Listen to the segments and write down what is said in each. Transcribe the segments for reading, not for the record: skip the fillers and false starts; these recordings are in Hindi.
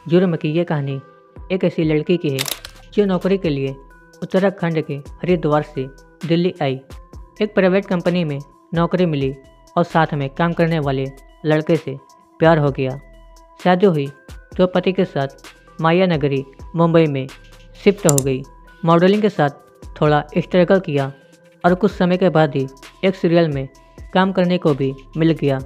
जुर्म की ये कहानी एक ऐसी लड़की की है जो नौकरी के लिए उत्तराखंड के हरिद्वार से दिल्ली आई। एक प्राइवेट कंपनी में नौकरी मिली और साथ में काम करने वाले लड़के से प्यार हो गया। शादी हुई तो पति के साथ माया नगरी मुंबई में शिफ्ट हो गई। मॉडलिंग के साथ थोड़ा स्ट्रगल किया और कुछ समय के बाद ही एक सीरियल में काम करने को भी मिल गया।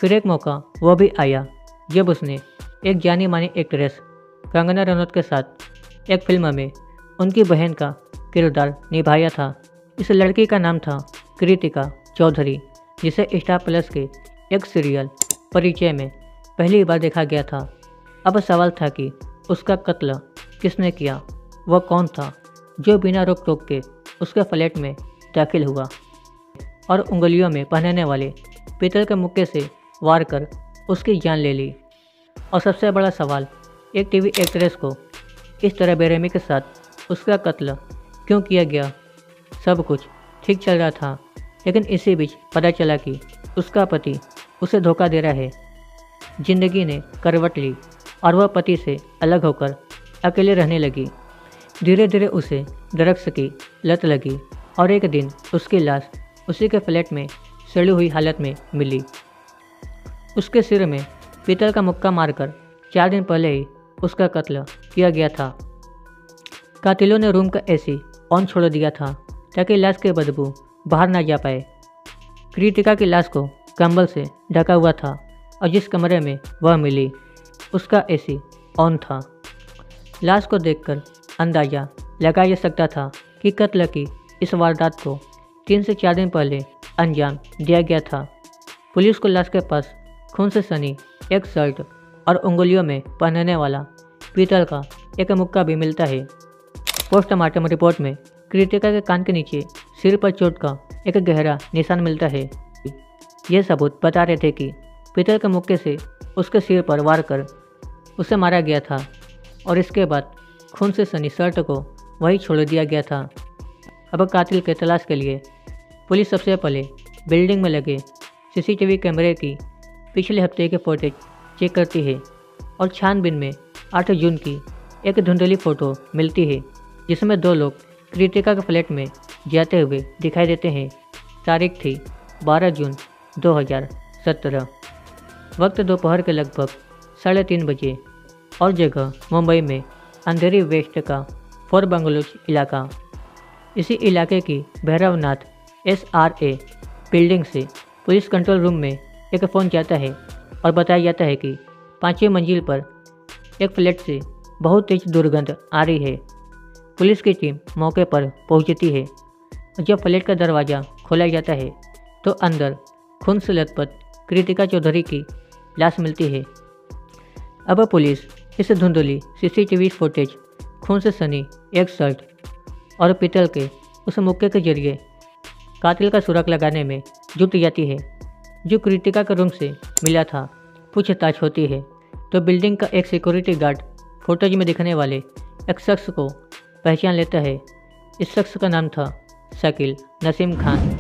फिर एक मौका वो भी आया जब उसने एक जानी मानी एक्ट्रेस कंगना रनौत के साथ एक फिल्म में उनकी बहन का किरदार निभाया था। इस लड़की का नाम था कृतिका चौधरी, जिसे स्टार प्लस के एक सीरियल परिचय में पहली बार देखा गया था। अब सवाल था कि उसका कत्ल किसने किया, वह कौन था जो बिना रोक टोक के उसके फ्लैट में दाखिल हुआ और उंगलियों में पहनने वाले पीतल के मुक्के से वार कर उसकी जान ले ली। और सबसे बड़ा सवाल, एक टीवी एक्ट्रेस को इस तरह बेरहमी के साथ उसका कत्ल क्यों किया गया। सब कुछ ठीक चल रहा था, लेकिन इसी बीच पता चला कि उसका पति उसे धोखा दे रहा है। जिंदगी ने करवट ली और वह पति से अलग होकर अकेले रहने लगी। धीरे धीरे उसे ड्रग्स की लत लगी और एक दिन उसकी लाश उसी के फ्लैट में सड़ी हुई हालत में मिली। उसके सिर में पीतल का मुक्का मारकर 4 दिन पहले ही उसका कत्ल किया गया था। कातिलों ने रूम का एसी ऑन छोड़ दिया था ताकि लाश की बदबू बाहर ना जा पाए। कृतिका की लाश को कंबल से ढका हुआ था और जिस कमरे में वह मिली उसका एसी ऑन था। लाश को देखकर अंदाजा लगाया जा सकता था कि कत्ल की इस वारदात को 3 से 4 दिन पहले अंजाम दिया गया था। पुलिस को लाश के पास खून से सनी एक शर्ट और उंगलियों में पहनने वाला पीतल का एक मुक्का भी मिलता है। पोस्टमार्टम रिपोर्ट में कृतिका के कान के नीचे सिर पर चोट का एक गहरा निशान मिलता है। ये सबूत बता रहे थे कि पीतल के मुक्के से उसके सिर पर वार कर उसे मारा गया था और इसके बाद खून से सनी शर्ट को वहीं छोड़ दिया गया था। अब कातिल के तलाश के लिए पुलिस सबसे पहले बिल्डिंग में लगे सीसीटीवी कैमरे की पिछले हफ्ते के फुटेज चेक करती है और छानबीन में 8 जून की एक धुंधली फ़ोटो मिलती है जिसमें 2 लोग कृतिका के फ्लैट में जाते हुए दिखाई देते हैं। तारीख थी 12 जून 2017। वक्त दोपहर के लगभग 3:30 बजे और जगह मुंबई में अंधेरी वेस्ट का फोर बंगलोज इलाका। इसी इलाके की भैरवनाथ SRA बिल्डिंग से पुलिस कंट्रोल रूम में एक फ़ोन जाता है और बताया जाता है कि 5वीं मंजिल पर एक फ्लैट से बहुत तेज दुर्गंध आ रही है। पुलिस की टीम मौके पर पहुंचती है और जब फ्लैट का दरवाज़ा खोला जाता है तो अंदर खून से लथपथ कृतिका चौधरी की लाश मिलती है। अब पुलिस इस धुंधली CCTV फुटेज, खून से सनी एक शर्ट और पीतल के उस मुक्के के जरिए कातिल का सुराग लगाने में जुट जाती है जो कृतिका के रूम से मिला था। पूछताछ होती है तो बिल्डिंग का एक सिक्योरिटी गार्ड फुटेज में दिखने वाले एक शख्स को पहचान लेता है। इस शख्स का नाम था शकील नसीम खान।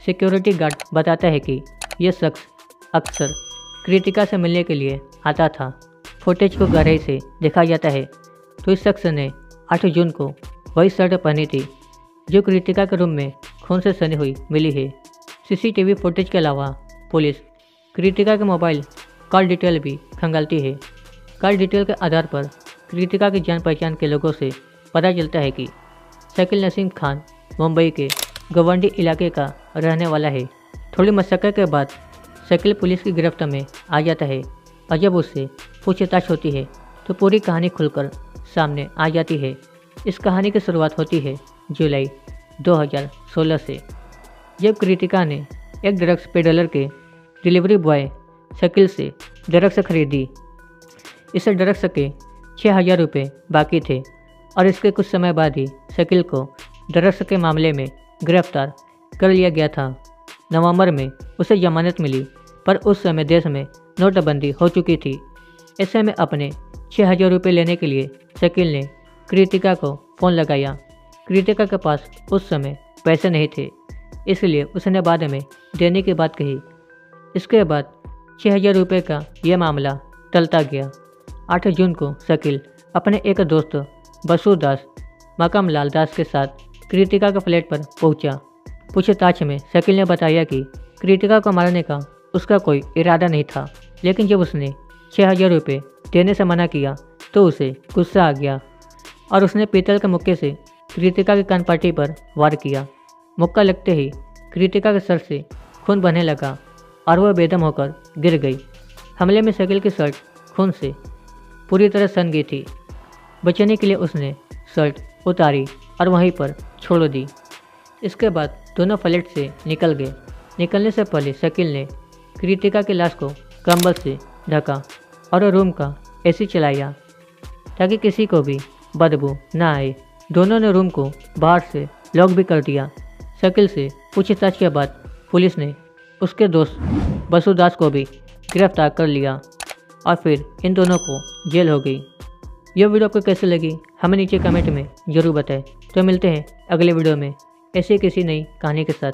सिक्योरिटी गार्ड बताता है कि यह शख्स अक्सर कृतिका से मिलने के लिए आता था। फुटेज को गहराई से देखा जाता है तो इस शख्स ने 8 जून को वही शर्ट पहनी थी जो कृतिका के रूम में खून से सनी हुई मिली है। CCTV फुटेज के अलावा पुलिस कृतिका के मोबाइल कॉल डिटेल भी खंगालती है। कॉल डिटेल के आधार पर कृतिका की जान पहचान के लोगों से पता चलता है कि शकील नसीम खान मुंबई के गवंडी इलाके का रहने वाला है। थोड़ी मशक्कत के बाद शकील पुलिस की गिरफ्त में आ जाता है और जब उससे पूछताछ होती है तो पूरी कहानी खुलकर सामने आ जाती है। इस कहानी की शुरुआत होती है जुलाई 2016 से, जब कृतिका ने एक ड्रग्स पेडलर के डिलीवरी बॉय शकील से ड्रग्स खरीदी। इस ड्रग्स के 6000 रुपये बाकी थे और इसके कुछ समय बाद ही शकील को ड्रग्स के मामले में गिरफ्तार कर लिया गया था। नवंबर में उसे जमानत मिली, पर उस समय देश में नोटबंदी हो चुकी थी। ऐसे में अपने 6000 रुपये लेने के लिए शकील ने कृतिका को फ़ोन लगाया। कृतिका के पास उस समय पैसे नहीं थे, इसलिए उसने बाद में देने की बात कही। इसके बाद 6000 रुपये का यह मामला टलता गया 8 जून को शकील अपने एक दोस्त बसु दास मकाम लाल दास के साथ कृतिका के फ्लैट पर पहुंचा। पूछताछ में शकील ने बताया कि कृतिका को मारने का उसका कोई इरादा नहीं था, लेकिन जब उसने 6000 रुपये देने से मना किया तो उसे गुस्सा आ गया और उसने पीतल के मुक्के से कृतिका की कानपट्टी पर वार किया। मुक्का लगते ही कृतिका के सर से खून बहने लगा और वह बेदम होकर गिर गई। हमले में शकील की शर्ट खून से पूरी तरह सन गई थी। बचने के लिए उसने शर्ट उतारी और वहीं पर छोड़ दी। इसके बाद दोनों फ्लैट से निकल गए। निकलने से पहले शकील ने कृतिका की लाश को कंबल से ढका और रूम का एसी चलाया ताकि किसी को भी बदबू ना आए। दोनों ने रूम को बाहर से लॉक भी कर दिया। शकील से पूछताछ के बाद पुलिस ने उसके दोस्त बसुदास को भी गिरफ्तार कर लिया और फिर इन दोनों को जेल हो गई। यह वीडियो आपको कैसी लगी हमें नीचे कमेंट में ज़रूर बताएं। तो मिलते हैं अगले वीडियो में ऐसे किसी नई कहानी के साथ।